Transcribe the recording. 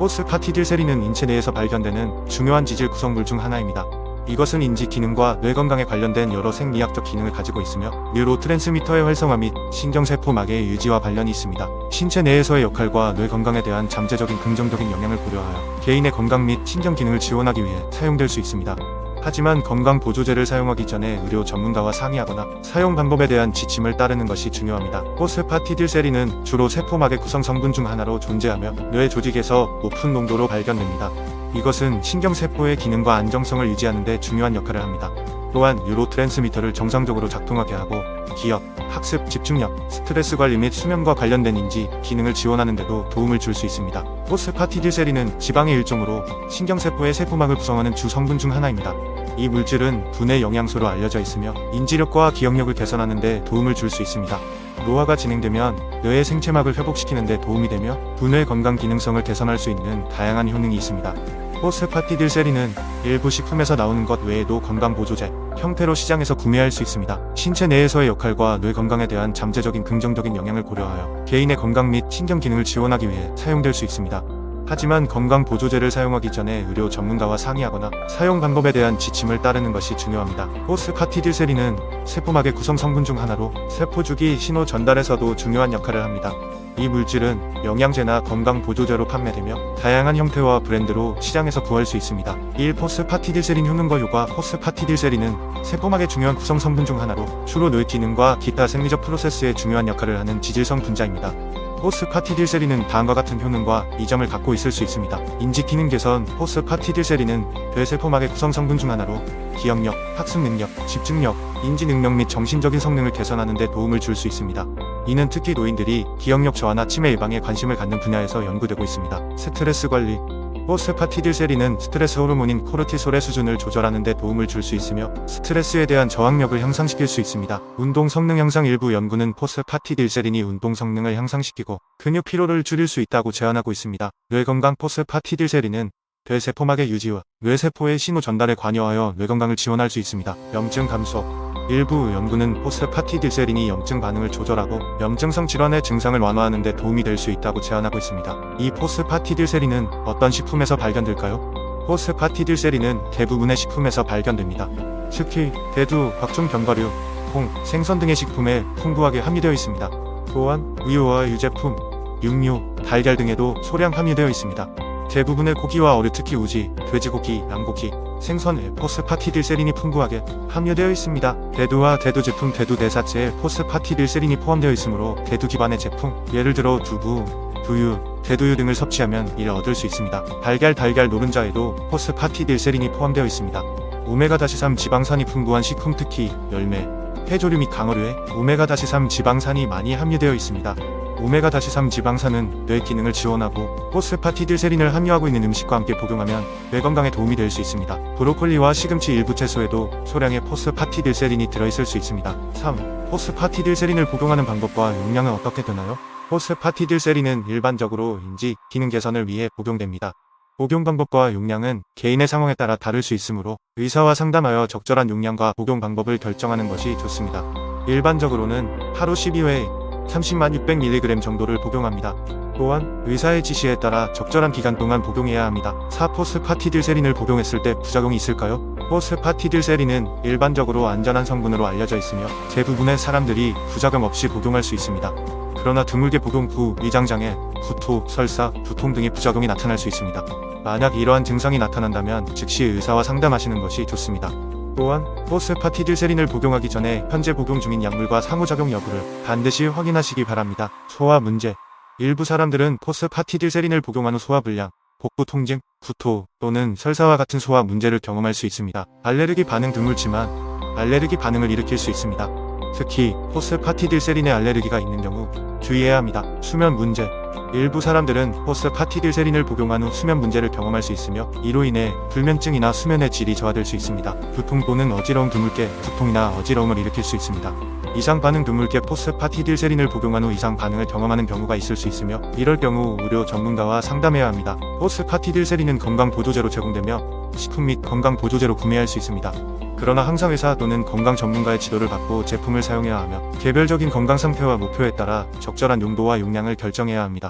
포스파티딜세린은 인체 내에서 발견되는 중요한 지질 구성물 중 하나입니다. 이것은 인지 기능과 뇌 건강에 관련된 여러 생리학적 기능을 가지고 있으며 뉴로트랜스미터의 활성화 및 신경세포막의 유지와 관련이 있습니다. 신체 내에서의 역할과 뇌 건강에 대한 잠재적인 긍정적인 영향을 고려하여 개인의 건강 및 신경 기능을 지원하기 위해 사용될 수 있습니다. 하지만 건강 보조제를 사용하기 전에 의료 전문가와 상의하거나 사용 방법에 대한 지침을 따르는 것이 중요합니다. 포스파티딜세린은 주로 세포막의 구성 성분 중 하나로 존재하며 뇌 조직에서 높은 농도로 발견됩니다. 이것은 신경세포의 기능과 안정성을 유지하는 데 중요한 역할을 합니다. 또한 뉴로트랜스미터를 정상적으로 작동하게 하고 기억, 학습, 집중력, 스트레스 관리 및 수면과 관련된 인지, 기능을 지원하는 데도 도움을 줄 수 있습니다. 포스파티딜세린은 지방의 일종으로 신경세포의 세포막을 구성하는 주 성분 중 하나입니다. 이 물질은 두뇌 영양소로 알려져 있으며 인지력과 기억력을 개선하는 데 도움을 줄 수 있습니다. 노화가 진행되면 뇌의 생체막을 회복시키는 데 도움이 되며 두뇌 건강 기능성을 개선할 수 있는 다양한 효능이 있습니다. 포스파티딜세린은 일부 식품에서 나오는 것 외에도 건강보조제 형태로 시장에서 구매할 수 있습니다. 신체 내에서의 역할과 뇌 건강에 대한 잠재적인 긍정적인 영향을 고려하여 개인의 건강 및 신경 기능을 지원하기 위해 사용될 수 있습니다. 하지만 건강보조제를 사용하기 전에 의료 전문가와 상의하거나 사용 방법에 대한 지침을 따르는 것이 중요합니다. 포스파티딜세린은 세포막의 구성 성분 중 하나로 세포주기 신호 전달에서도 중요한 역할을 합니다. 이 물질은 영양제나 건강보조제로 판매되며 다양한 형태와 브랜드로 시장에서 구할 수 있습니다. 1. 포스파티딜세린 효능과 효과. 포스파티딜세린은 세포막의 중요한 구성 성분 중 하나로 주로 뇌 기능과 기타 생리적 프로세스에 중요한 역할을 하는 지질성 분자입니다. 포스파티딜세린은 다음과 같은 효능과 이점을 갖고 있을 수 있습니다. 인지 기능 개선. 포스파티딜세린은 뇌세포막의 구성 성분 중 하나로 기억력, 학습 능력, 집중력, 인지 능력 및 정신적인 성능을 개선하는 데 도움을 줄 수 있습니다. 이는 특히 노인들이 기억력 저하나 치매 예방에 관심을 갖는 분야에서 연구되고 있습니다. 스트레스 관리. 포스파티딜세린은 스트레스 호르몬인 코르티솔의 수준을 조절하는 데 도움을 줄 수 있으며 스트레스에 대한 저항력을 향상시킬 수 있습니다. 운동 성능 향상. 일부 연구는 포스파티딜세린이 운동 성능을 향상시키고 근육 피로를 줄일 수 있다고 제안하고 있습니다. 뇌 건강. 포스파티딜세린은 뇌세포막의 유지와 뇌세포의 신호 전달에 관여하여 뇌 건강을 지원할 수 있습니다. 염증 감소. 일부 연구는 포스파티딜세린이 염증 반응을 조절하고 염증성 질환의 증상을 완화하는 데 도움이 될 수 있다고 제안하고 있습니다. 이 포스파티딜세린은 어떤 식품에서 발견될까요? 포스파티딜세린은 대부분의 식품에서 발견됩니다. 특히 대두, 각종 견과류, 콩, 생선 등의 식품에 풍부하게 함유되어 있습니다. 또한 우유와 유제품, 육류, 달걀 등에도 소량 함유되어 있습니다. 대부분의 고기와 어류, 특히 우지, 돼지고기, 양고기, 생선에 포스파티딜세린이 풍부하게 함유되어 있습니다. 대두와 대두 제품, 대두 대사체에 포스파티딜세린이 포함되어 있으므로 대두 기반의 제품, 예를 들어 두부, 두유, 대두유 등을 섭취하면 이를 얻을 수 있습니다. 달걀 노른자에도 포스파티딜세린이 포함되어 있습니다. 오메가-3 지방산이 풍부한 식품, 특히 열매, 해조류 및 강어류에 오메가-3 지방산이 많이 함유되어 있습니다. 오메가-3 지방산은 뇌 기능을 지원하고 포스파티딜세린을 함유하고 있는 음식과 함께 복용하면 뇌 건강에 도움이 될 수 있습니다. 브로콜리와 시금치, 일부 채소에도 소량의 포스파티딜세린이 들어있을 수 있습니다. 3. 포스파티딜세린을 복용하는 방법과 용량은 어떻게 되나요? 포스파티딜세린은 일반적으로 인지, 기능 개선을 위해 복용됩니다. 복용 방법과 용량은 개인의 상황에 따라 다를 수 있으므로 의사와 상담하여 적절한 용량과 복용 방법을 결정하는 것이 좋습니다. 일반적으로는 하루 12회 30600mg 정도를 복용합니다. 또한 의사의 지시에 따라 적절한 기간 동안 복용해야 합니다. 4. 포스파티딜세린을 복용했을 때 부작용이 있을까요? 포스파티딜세린은 일반적으로 안전한 성분으로 알려져 있으며 대부분의 사람들이 부작용 없이 복용할 수 있습니다. 그러나 드물게 복용 후 위장장애, 구토, 설사, 두통 등의 부작용이 나타날 수 있습니다. 만약 이러한 증상이 나타난다면 즉시 의사와 상담하시는 것이 좋습니다. 또한 포스파티딜세린을 복용하기 전에 현재 복용 중인 약물과 상호작용 여부를 반드시 확인하시기 바랍니다. 소화 문제. 일부 사람들은 포스파티딜세린을 복용한 후 소화불량, 복부 통증, 구토 또는 설사와 같은 소화 문제를 경험할 수 있습니다. 알레르기 반응 드물지만 알레르기 반응을 일으킬 수 있습니다. 특히 포스파티딜세린에 알레르기가 있는 경우 주의해야 합니다. 수면 문제. 일부 사람들은 포스파티딜세린을 복용한 후 수면 문제를 경험할 수 있으며 이로 인해 불면증이나 수면의 질이 저하될 수 있습니다. 두통 또는 어지러움. 드물게 두통이나 어지러움을 일으킬 수 있습니다. 이상 반응. 드물게 포스파티딜세린을 복용한 후 이상 반응을 경험하는 경우가 있을 수 있으며 이럴 경우 의료 전문가와 상담해야 합니다. 포스파티딜세린은 건강보조제로 제공되며 식품 및 건강보조제로 구매할 수 있습니다. 그러나 항상 의사 또는 건강 전문가의 지도를 받고 제품을 사용해야 하며 개별적인 건강 상태와 목표에 따라 적절한 용도와 용량을 결정해야 합니다.